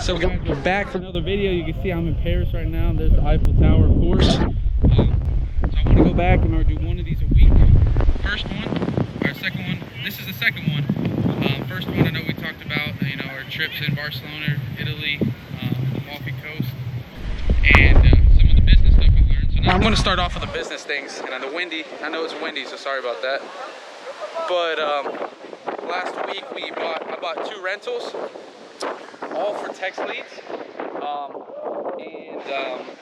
So guys, we're back for another video. You can see I'm in Paris right now. There's the Eiffel Tower, of course. So I want to go back and do one of these a week. First one, or second one. This is the second one. First one, I know we talked about, our trips in Barcelona, Italy, the Amalfi Coast, and some of the business stuff I learned. So now I'm going to start off with the business things. And the windy, I know it's windy, so sorry about that. But last week I bought 2 rentals, all for text leads,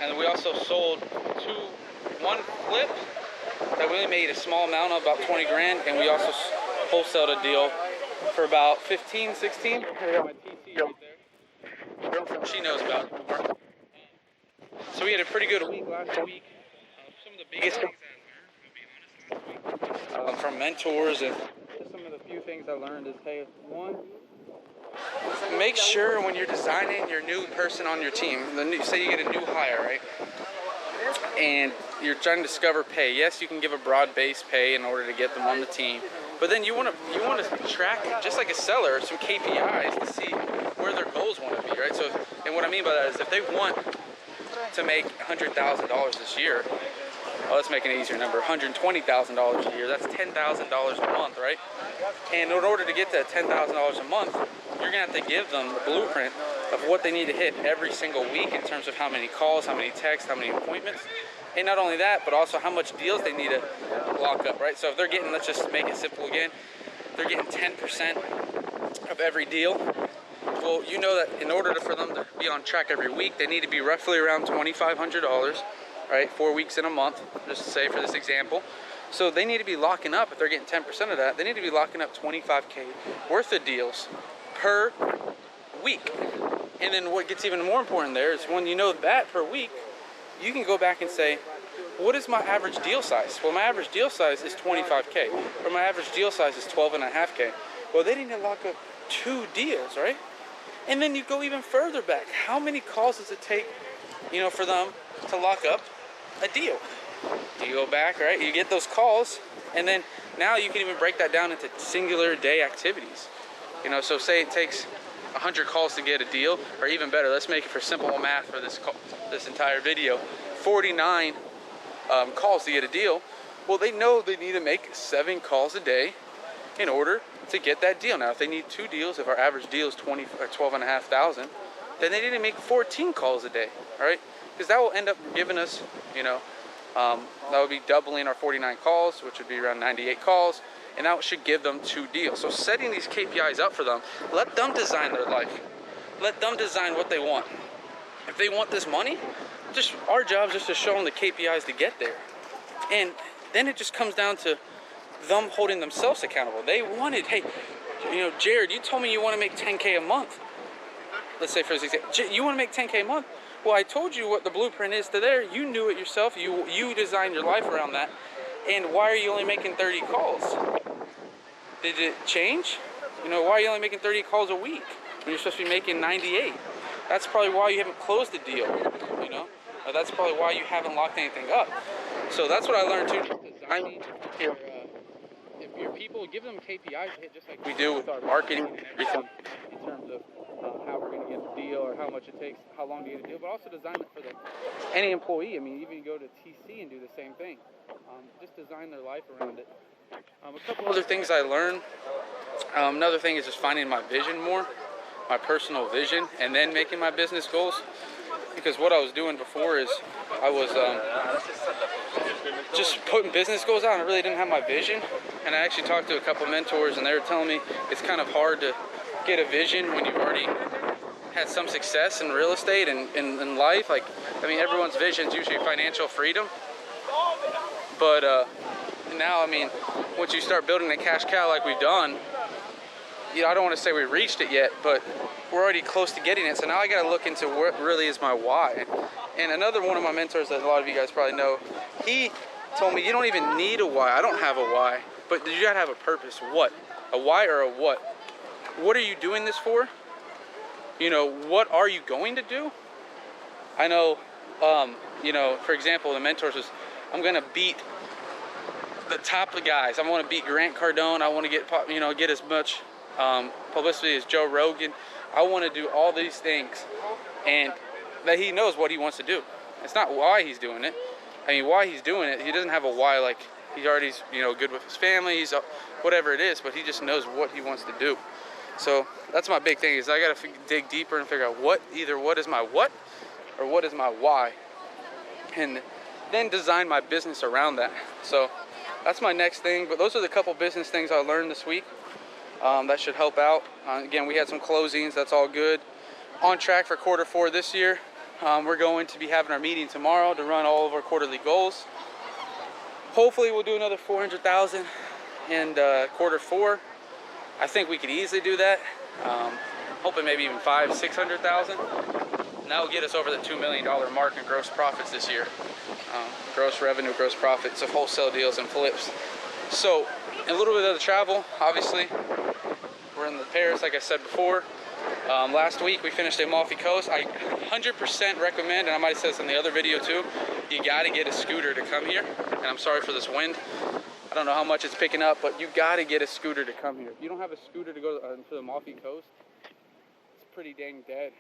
and we also sold one flip that we only made a small amount of, about 20 grand, and we also wholesaled a deal for about 15, 16. I got my TC right there. She knows about it more. So we had a pretty good week last week. Some of the biggest things I learned, I'll be honest, last week, from mentors, and just some of the few things I learned is, hey, one, make sure when you're designing your new person on your team, say you get a new hire, right? And you're trying to discover pay. Yes, you can give a broad base pay in order to get them on the team, but then you want to track, just like a seller, some KPIs to see where their goals want to be, right? So, and what I mean by that is, if they want to make $100,000 this year, well, let's make an easier number, $120,000 a year. That's $10,000 a month, right? And in order to get that $10,000 a month, you're gonna have to give them the blueprint of what they need to hit every single week in terms of how many calls, how many texts, how many appointments. And not only that, but also how much deals they need to lock up, right? So if they're getting, let's just make it simple again, they're getting 10% of every deal. Well, you know that in order for them to be on track every week, they need to be roughly around $2,500, right? 4 weeks in a month, just to say for this example. So they need to be locking up, if they're getting 10% of that, they need to be locking up 25K worth of deals per week. And then what gets even more important there is, when you know that per week, you can go back and say, what is my average deal size? Well, my average deal size is 25K, or my average deal size is 12.5K. Well, they need to lock up 2 deals, right? And then you go even further back. How many calls does it take, for them to lock up a deal? You go back, right? You get those calls, and then now you can even break that down into singular day activities. So say it takes 100 calls to get a deal, or even better, let's make it for simple math for this entire video, 49 calls to get a deal. Well, they know they need to make 7 calls a day in order to get that deal. Now, if they need 2 deals, if our average deal is 12,500, then they need to make 14 calls a day, all right? Because that will end up giving us, that would be doubling our 49 calls, which would be around 98 calls, and that should give them 2 deals. So setting these KPIs up for them, let them design their life. Let them design what they want. If they want this money, our job is just to show them the KPIs to get there. And then it just comes down to them holding themselves accountable. They wanted, hey, Jared, you told me you want to make 10K a month. Let's say for this example, you want to make 10K a month? Well, I told you what the blueprint is to there. You knew it yourself. You designed your life around that. And why are you only making 30 calls? Did it change? Why are you only making 30 calls a week when you're supposed to be making 98? That's probably why you haven't closed the deal, Or that's probably why you haven't locked anything up. So that's what I learned too. Designing your people, give them KPIs to hit, just like we do with our marketing and everything, in terms of how we're going to get a deal, or how much it takes, how long to get a deal, but also design it for any employee. I mean, even go to TC and do the same thing. Just design their life around it. A couple other things I learned. Another thing is just finding my vision more, my personal vision, and then making my business goals. Because what I was doing before is I was just putting business goals out, and I really didn't have my vision. And I actually talked to a couple mentors, and they were telling me it's kind of hard to get a vision when you've already had some success in real estate and in life. Like, everyone's vision is usually financial freedom. But now, once you start building a cash cow like we've done, I don't want to say we reached it yet, but we're already close to getting it. So now I got to look into what really is my why. And another one of my mentors that a lot of you guys probably know, he told me, you don't even need a why. I don't have a why, but you got to have a purpose. What? A why or a what? What are you doing this for? What are you going to do? I know, for example, the mentors was, I'm going to beat the top of guys. I want to beat Grant Cardone. I want to get as much publicity as Joe Rogan. I want to do all these things, and that he knows what he wants to do. It's not why he's doing it. I mean, why he's doing it, he doesn't have a why, like he already's, you know, good with his family, he's whatever it is, but he just knows what he wants to do. So that's my big thing, is I gotta dig deeper and figure out either what is my what or what is my why, and then design my business around that. So that's my next thing. But those are the couple business things I learned this week. That should help out. Again, we had some closings, that's all good. On track for Q4 this year. We're going to be having our meeting tomorrow to run all of our quarterly goals. Hopefully we'll do another 400,000 in Q4. I think we could easily do that. Hoping maybe even 600,000. And that will get us over the $2 million mark in gross profits this year. Gross revenue, gross profits of wholesale deals and flips. So, a little bit of the travel, obviously. We're in the Paris, like I said before. Last week we finished Amalfi Coast. I 100% recommend, and I might have said this in the other video too, you gotta get a scooter to come here. And I'm sorry for this wind. I don't know how much it's picking up, but you gotta get a scooter to come here. If you don't have a scooter to go to the Amalfi Coast, it's pretty dang dead.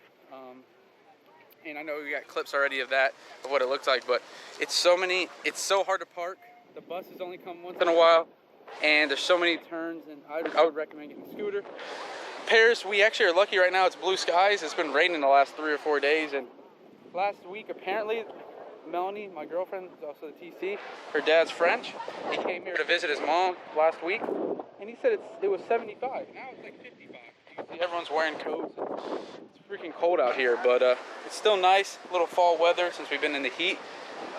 And I know we got clips already of that, of what it looks like, but it's so hard to park. The buses only come once in a while, and there's so many turns, and I would recommend getting a scooter. Paris, we actually are lucky right now, it's blue skies. It's been raining the last 3 or 4 days, and last week apparently, Melanie, my girlfriend, also the TC, her dad's French. He came here to visit his mom last week, and he said it was 75. Now it's like 55. You can see everyone's wearing coats. It's freaking cold out here, but it's still nice. Little fall weather since we've been in the heat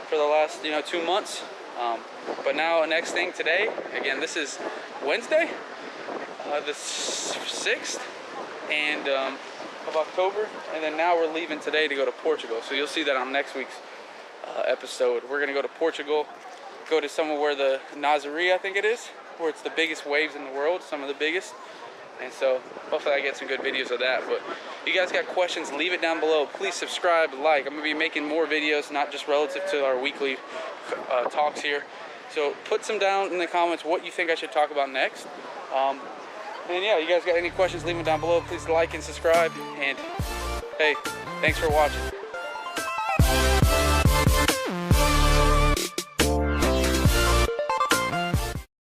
for the last 2 months. But now next thing today, again, this is Wednesday, the 6th of October, and then now we're leaving today to go to Portugal. So you'll see that on next week's episode. We're gonna go to Portugal, go to somewhere where the Nazaré, I think it is, where it's the biggest waves in the world, some of the biggest. And so hopefully I get some good videos of that. But if you guys got questions, leave it down below. Please subscribe, like. I'm gonna be making more videos, not just relative to our weekly talks here. So put some down in the comments what you think I should talk about next. And yeah, you guys got any questions, leave them down below. Please like and subscribe. And hey, thanks for watching.